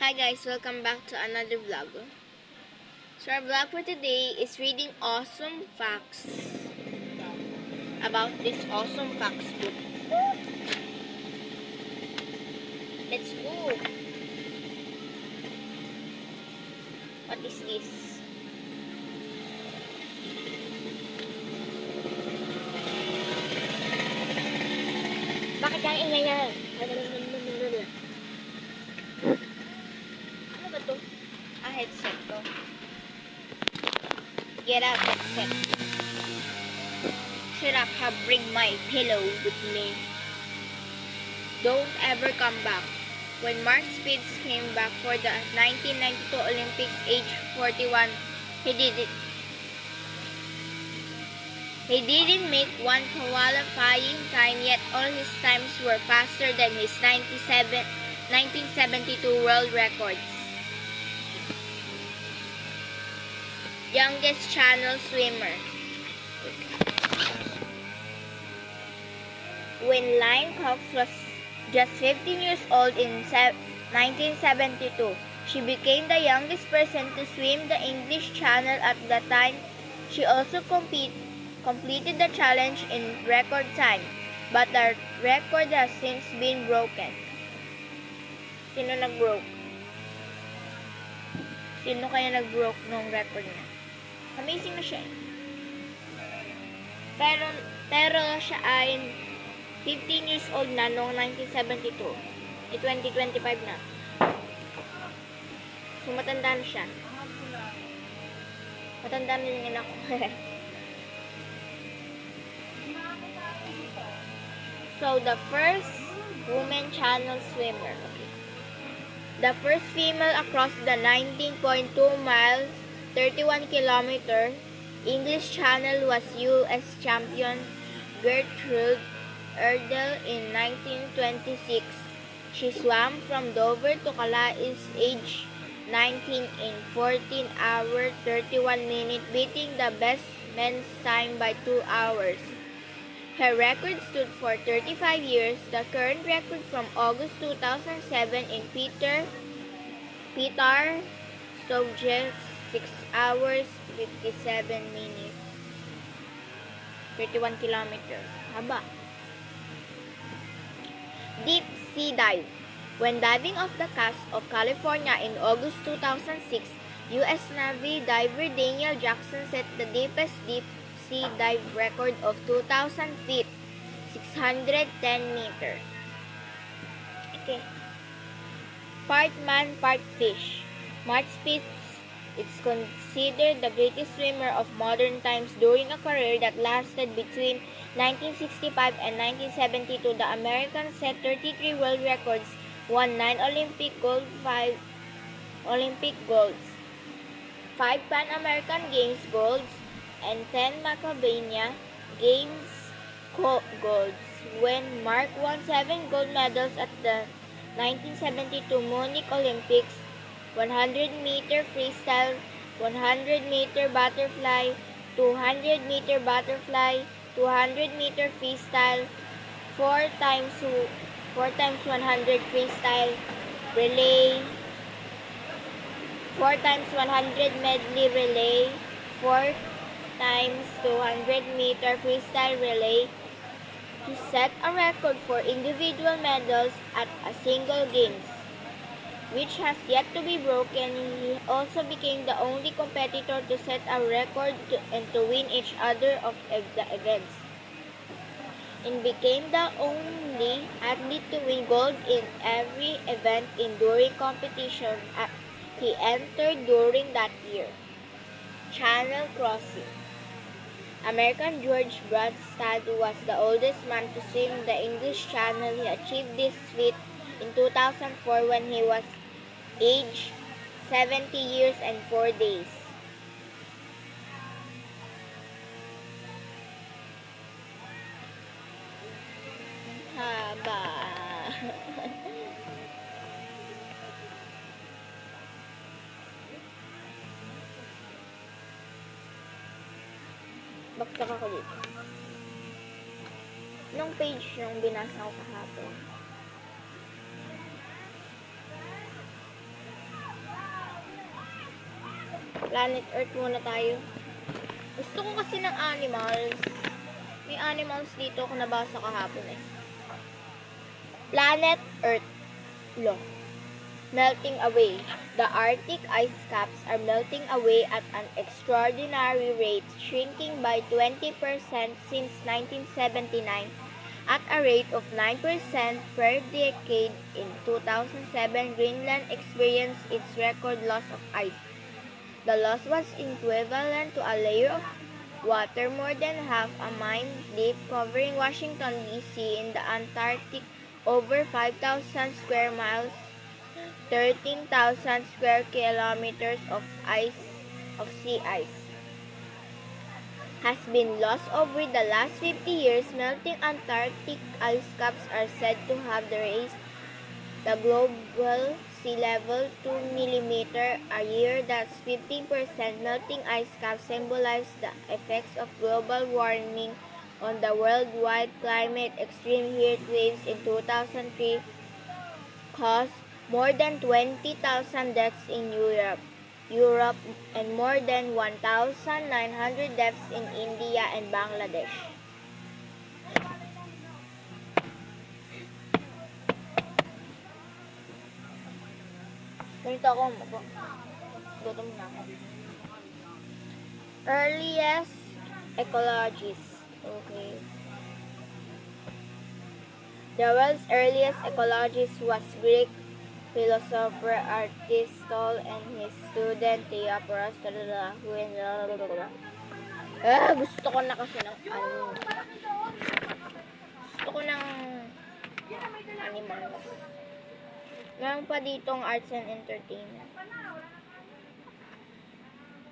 Hi guys, welcome back to another vlog. So our vlog for today is reading awesome facts about this awesome facts book. Let's go! What is this? Bakit ang ingay na? Ano ba to? Headset to. Get out headset. Shut up, bring my pillow with me. Don't ever come back. When Mark Spitz came back for the 1992 Olympics, age 41, he didn't make one qualifying time, yet all his times were faster than his 1972 world records. Youngest channel swimmer. When Lynne Cox was just 15 years old in 1972, she became the youngest person to swim the English Channel at the time. She also completed the challenge in record time, but the record has since been broken. Sino nag-broke? Sino kaya nag-broke nung record niya? Amazing na siya. Pero siya ay 15 years old na noong 1972. 2025 na. So, matanda na siya. Matanda na rin ako. So, the first woman channel swimmer. Okay. The first female across the 19.2 mile, 31 kilometer English Channel was U.S. champion Gertrude Erdel in 1926. She swam from Dover to Calais, age 19, in 14 hours 31 minutes, beating the best men's time by 2 hours. Her record stood for 35 years. The current record from August 2007 in Peter Stovjek's 6 hours 57 minutes. 31 kilometers. Haba. Deep sea dive. When diving off the coast of California in August 2006, U.S. Navy diver Daniel Jackson set the deepest deep sea dive record of 2,000 feet, 610 meters. Okay. Part man, part fish. Mark Spitz is considered the greatest swimmer of modern times. During a career that lasted between 1965 and 1972, the American set 33 world records, won 9 Olympic golds, 5 Pan American Games golds, and 10 Maccabean Games golds. When Mark won 7 gold medals at the 1972 Munich Olympics, 100-meter freestyle, 100-meter butterfly, 200-meter butterfly, 200-meter freestyle, 4 times 100 freestyle relay, 4 times 100 medley relay, 4 times 200-meter freestyle relay. He set a record for individual medals at a single games, which has yet to be broken. He also became the only competitor to set a record and to win each other of the events, and became the only athlete to win gold in every event enduring competition he entered during that year. Channel crossing. American George Bradstad was the oldest man to swim the English Channel. He achieved this feat in 2004 when he was age 70 years and 4 days. Haba. Baksak ako dito. Nung page yung binasa ko kahapon. Planet Earth muna tayo. Gusto ko kasi ng animals. May animals dito ako nabasa kahapon eh. Planet Earth Law. Melting away. The Arctic ice caps are melting away at an extraordinary rate, shrinking by 20% since 1979 at a rate of 9% per decade. In 2007, Greenland experienced its record loss of ice. The loss was equivalent to a layer of water more than half a mile deep covering Washington, D.C. In the Antarctic. Over 5,000 square miles, 13,000 square kilometers of sea ice has been lost over the last 50 years. Melting Antarctic ice caps are said to have raised the global sea level 2 millimeters a year. That's 15%. Melting ice caps symbolize the effects of global warming on the worldwide climate. Extreme heat waves in 2003 caused more than 20,000 deaths in Europe and more than 1,900 deaths in India and Bangladesh. Ganito ako umupo. Gutom na ako. Earliest ecologists. Okay. The world's earliest ecologist was Greek philosopher Aristotle and his student Theophorus. Gusto ko na kasi ng gusto ko ng animals. Meron pa ditong arts and entertainment.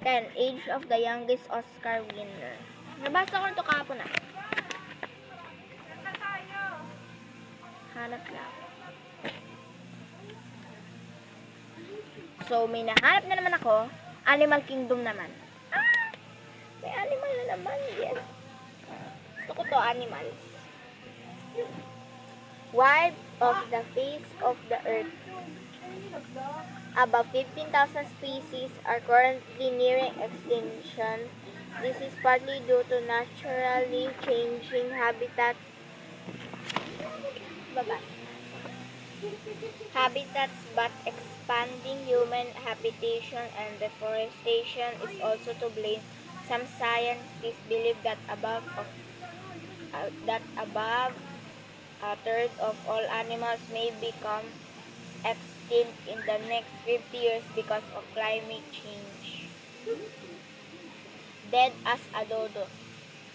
10. Age of the youngest Oscar winner. Nabasa ko nito kahapon na. Hanap lang. So, may nahanap na naman ako. Animal Kingdom naman. May animal na naman. Yes. Gusto ko to, animals. Wild of the face of the earth. About 15,000 species are currently nearing extinction. This is partly due to naturally changing habitats. But expanding human habitation and deforestation is also to blame. Some scientists believe that above a third of all animals may become extinct in the next 50 years because of climate change. Dead as a dodo.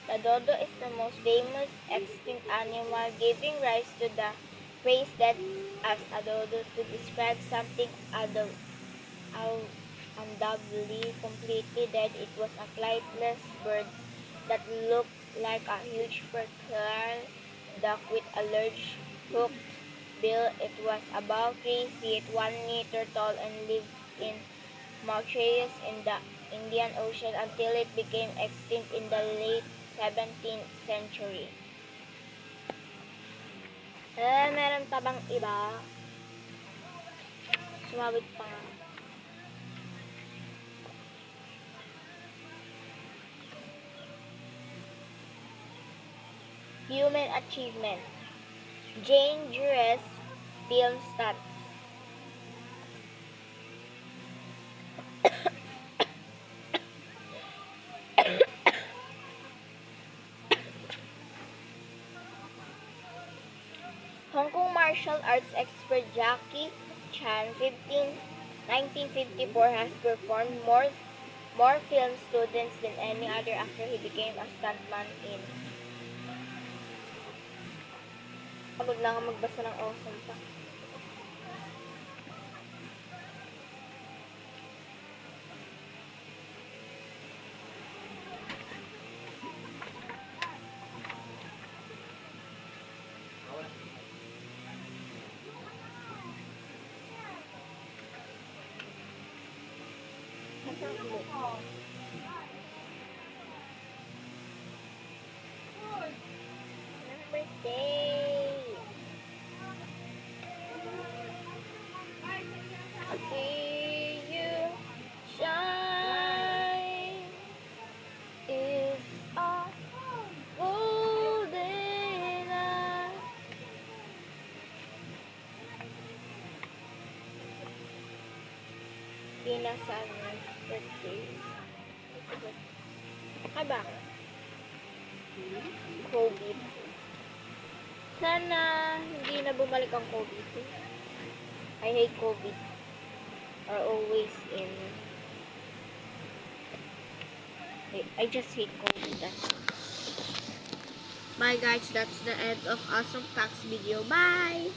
The dodo is the most famous extinct animal, giving rise to the phrase dead as a dodo to describe something undoubtedly completely dead. It was a flightless bird that looked like a huge pearl duck with a large hooked bill. It was about 3 feet 1 meter tall and lived in Mauritius in the Indian Ocean until it became extinct in the late 17th century. Meron pa bang iba? Sumabit pa nga. Human achievement. Jane Jurez film stats. Hong Kong martial arts expert Jackie Chan, 1954, has performed more film students than any other actor. He became a stuntman in. Pagod na nga magbasa ng awesome pa. Birthday! See you shine. hindi na sana birthday. Ay ba? COVID. Sana hindi na bumalik ang COVID. I hate COVID. Are always in. I just hate COVID. That's it. Bye guys, that's the end of Awesome Facts video. Bye!